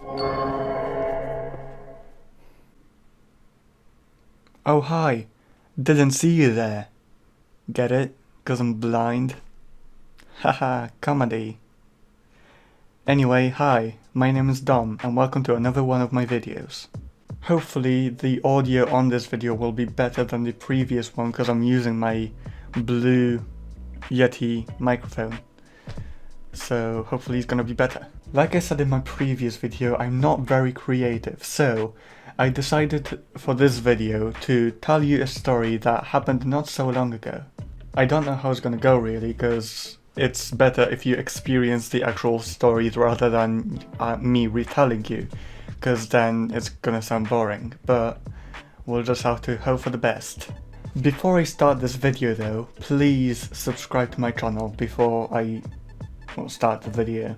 Oh hi, didn't see you there. Get it? 'Cause I'm blind? Haha, comedy. Anyway, hi, my name is Dom and welcome to another one of my videos. Hopefully the audio on this video will be better than the previous one because I'm using my blue Yeti microphone. So hopefully it's gonna be better. Like I said in my previous video, I'm not very creative, so I decided for this video to tell you a story that happened not so long ago. I don't know how it's gonna go really, because it's better if you experience the actual stories rather than me retelling you, because then it's gonna sound boring, but we'll just have to hope for the best. Before I start this video though, please subscribe to my channel before I start the video.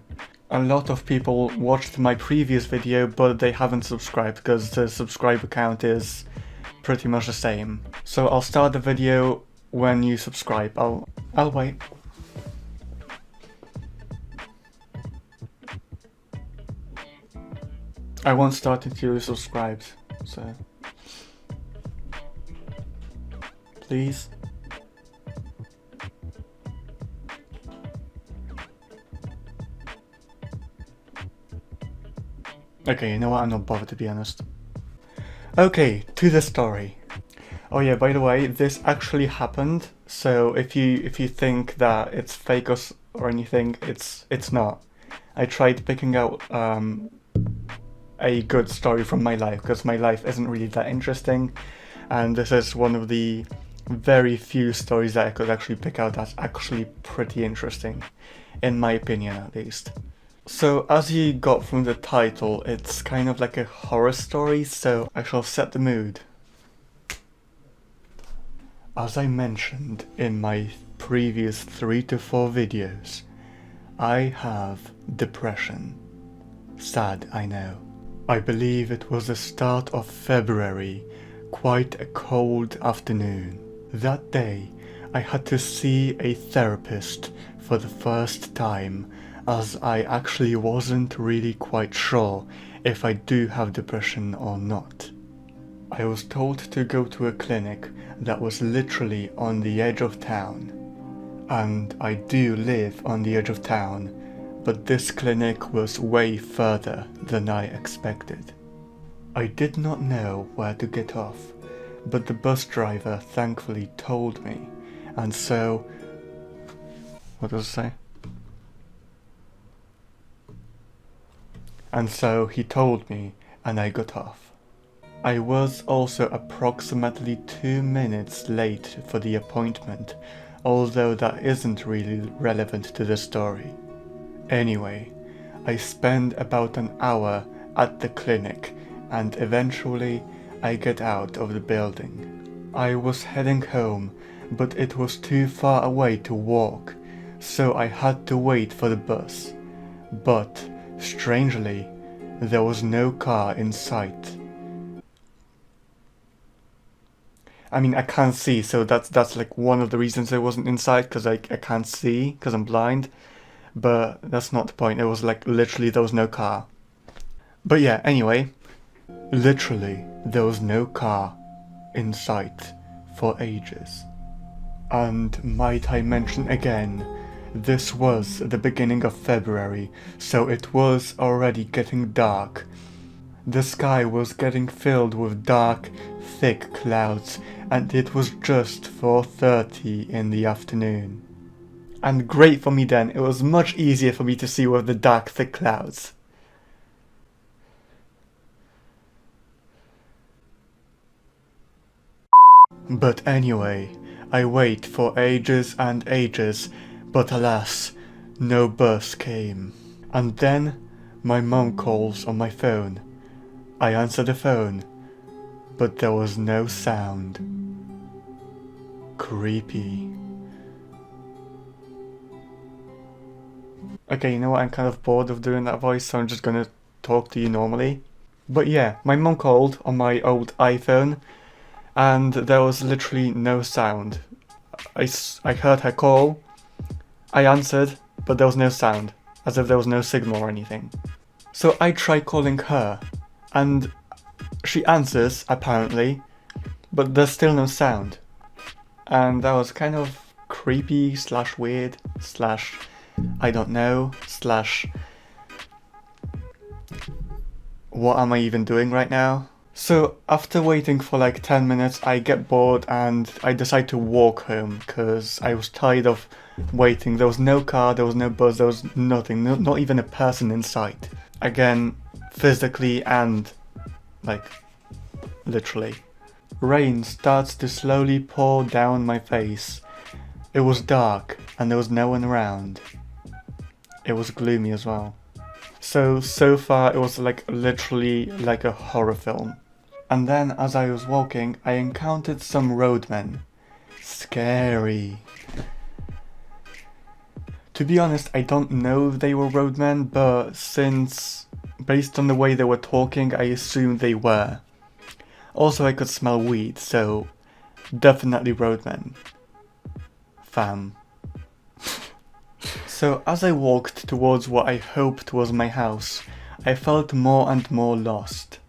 A lot of people watched my previous video but they haven't subscribed because the subscriber count is pretty much the same. So I'll start the video when you subscribe. I'll wait. I won't start until you subscribed, so please. Okay, you know what, I'm not bothered to be honest. Okay, to the story. Oh yeah, by the way, this actually happened, so if you think that it's fake or anything, it's not. I tried picking out a good story from my life, because my life isn't really that interesting, and this is one of the very few stories that I could actually pick out that's actually pretty interesting, in my opinion at least. So as you got from the title, it's kind of like a horror story, so I shall set the mood. As I mentioned in my previous 3 to 4 videos, I have depression. Sad, I know. I believe it was the start of February, quite a cold afternoon. That day, I had to see a therapist for the first time, as I actually wasn't really quite sure if I do have depression or not. I was told to go to a clinic that was literally on the edge of town. And I do live on the edge of town, but this clinic was way further than I expected. I did not know where to get off, but the bus driver thankfully told me, and so... What does it say? And so he told me, and I got off. I was also approximately 2 minutes late for the appointment, although that isn't really relevant to the story. Anyway, I spend about an hour at the clinic, and eventually I get out of the building. I was heading home, but it was too far away to walk, so I had to wait for the bus. But strangely, there was no car in sight. I mean, I can't see, so that's like one of the reasons it wasn't in sight, because I can't see, because I'm blind. But that's not the point, it was like literally there was no car. But yeah, anyway, literally there was no car in sight for ages. And might I mention again, this was the beginning of February, so it was already getting dark. The sky was getting filled with dark, thick clouds, and it was just 4:30 in the afternoon. And great for me then, it was much easier for me to see with the dark, thick clouds. But anyway, I wait for ages and ages, but alas, no bus came. And then my mum calls on my phone. I answer the phone, but there was no sound. Creepy. Okay, you know what, I'm kind of bored of doing that voice, so I'm just gonna talk to you normally. But yeah, my mum called on my old iPhone, and there was literally no sound. I heard her call, I answered, but there was no sound, as if there was no signal or anything. So I try calling her, and she answers, apparently, but there's still no sound. And that was kind of creepy / weird / I don't know / what am I even doing right now? So after waiting for like 10 minutes, I get bored and I decide to walk home because I was tired of waiting. There was no car, there was no bus, there was nothing, not even a person in sight. Again, physically and like literally. Rain starts to slowly pour down my face. It was dark and there was no one around. It was gloomy as well. So far it was like literally like a horror film. And then as I was walking, I encountered some roadmen. Scary. To be honest, I don't know if they were roadmen, but since, based on the way they were talking, I assumed they were. Also, I could smell weed, so definitely roadmen. Fam. So as I walked towards what I hoped was my house, I felt more and more lost.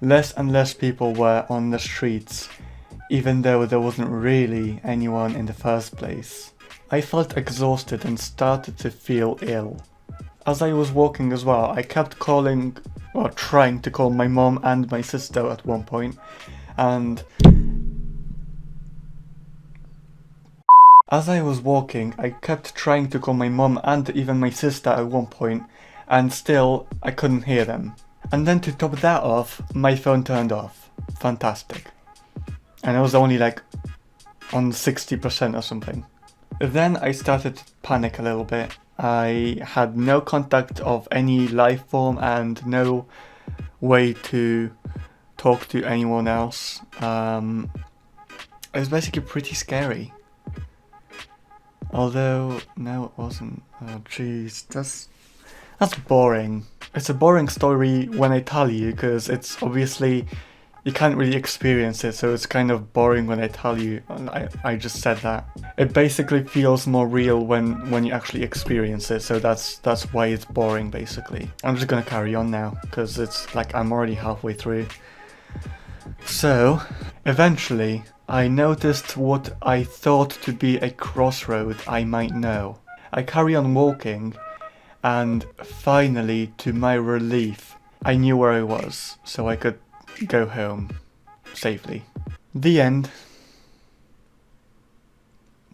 Less and less people were on the streets, even though there wasn't really anyone in the first place. I felt exhausted and started to feel ill. As I was walking as well, I kept calling, or trying to call my mom and my sister at one point, and as I was walking, I kept trying to call my mom and even my sister at one point, and still I couldn't hear them. And then to top that off, my phone turned off. Fantastic. And I was only like on 60% or something. Then I started to panic a little bit. I had no contact of any life form and no way to talk to anyone else. It was basically pretty scary. Although, no it wasn't. Oh jeez, that's boring. It's a boring story when I tell you, because it's obviously, you can't really experience it, so it's kind of boring when I tell you. I just said that. It basically feels more real when you actually experience it, so that's why it's boring basically. I'm just gonna carry on now, because it's like I'm already halfway through. So, eventually, I noticed what I thought to be a crossroad I might know. I carry on walking, and finally, to my relief, I knew where I was, so I could go home safely. The end.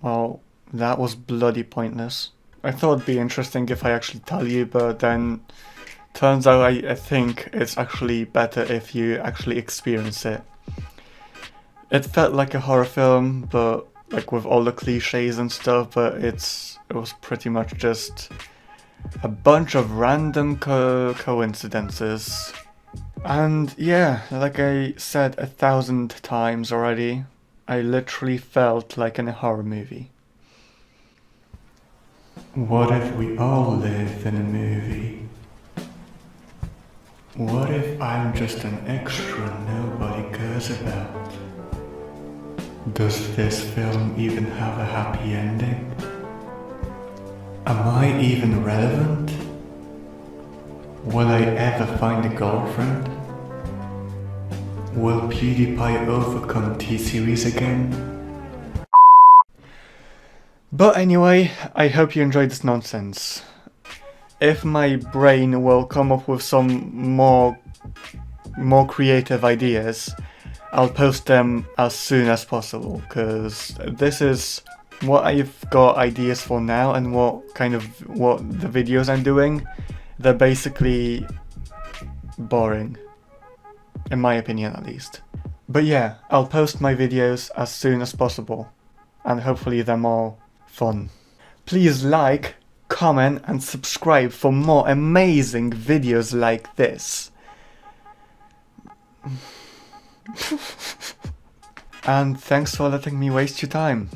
Well, that was bloody pointless. I thought it'd be interesting if I actually tell you, but then turns out I think it's actually better if you actually experience it. It felt like a horror film, but like with all the cliches and stuff, but it was pretty much just a bunch of random coincidences. And yeah, like I said 1,000 times already, I literally felt like in a horror movie. What if we all live in a movie? What if I'm just an extra nobody cares about? Does this film even have a happy ending? Am I even relevant? Will I ever find a girlfriend? Will PewDiePie overcome T-Series again? But anyway, I hope you enjoyed this nonsense. If my brain will come up with some more creative ideas, I'll post them as soon as possible, because this is what I've got ideas for now, and what the videos I'm doing, they're basically boring, in my opinion at least. But yeah, I'll post my videos as soon as possible, and hopefully they're more fun. Please like, comment and subscribe for more amazing videos like this. And thanks for letting me waste your time.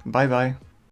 Bye bye.